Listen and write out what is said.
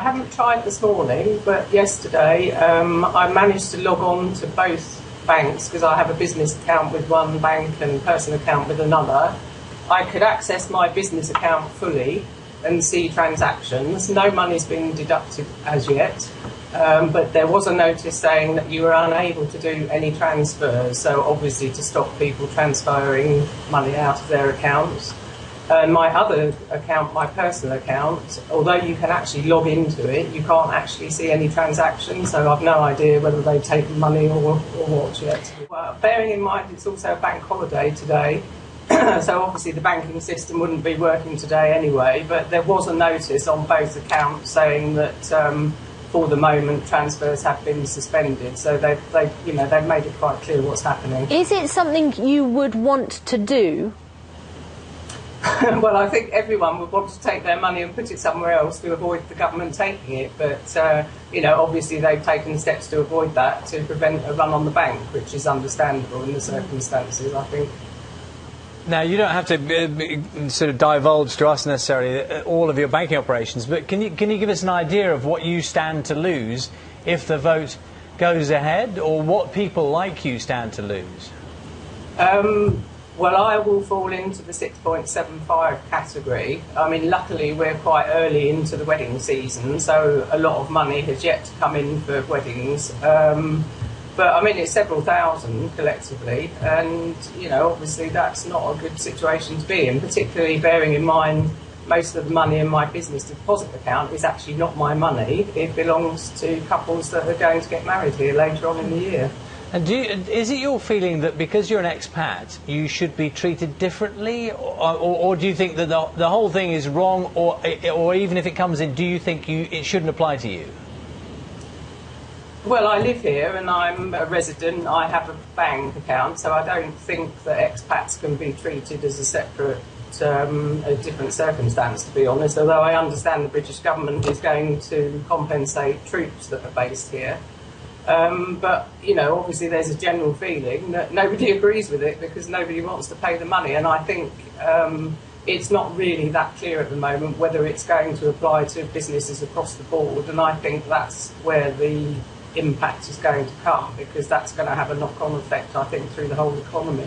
I haven't tried this morning, but yesterday I managed to log on to both banks because I have a business account with one bank and personal account with another. I could access my business account fully and see transactions. No money's been deducted as yet, but there was a notice saying that you were unable to do any transfers, so obviously to stop people transferring money out of their accounts. My other account, my personal account, although you can actually log into it, you can't actually see any transactions, so I've no idea whether they've taken money or what yet. Well, bearing in mind it's also a bank holiday today, so obviously the banking system wouldn't be working today anyway, but there was a notice on both accounts saying that for the moment transfers have been suspended, so they've made it quite clear what's happening. Is it something you would want to do? Well, I think everyone would want to take their money and put it somewhere else to avoid the government taking it, but obviously they've taken steps to avoid that to prevent a run on the bank, which is understandable in the circumstances, I think. Now, you don't have to sort of divulge to us necessarily all of your banking operations, but can you give us an idea of what you stand to lose if the vote goes ahead, or what people like you stand to lose? Well, I will fall into the 6.75 category. I mean, luckily we're quite early into the wedding season, so a lot of money has yet to come in for weddings. But I mean, it's several thousand collectively, and obviously that's not a good situation to be in, particularly bearing in mind most of the money in my business deposit account is actually not my money. It belongs to couples that are going to get married here later on in the year. And is it your feeling that because you're an expat, you should be treated differently, or do you think that the whole thing is wrong, or even if it comes in, do you think it shouldn't apply to you? Well, I live here and I'm a resident. I have a bank account, so I don't think that expats can be treated as a separate, a different circumstance, to be honest, although I understand the British government is going to compensate troops that are based here. But, obviously there's a general feeling that nobody agrees with it because nobody wants to pay the money, and I think it's not really that clear at the moment whether it's going to apply to businesses across the board, and I think that's where the impact is going to come, because that's going to have a knock-on effect, I think, through the whole economy.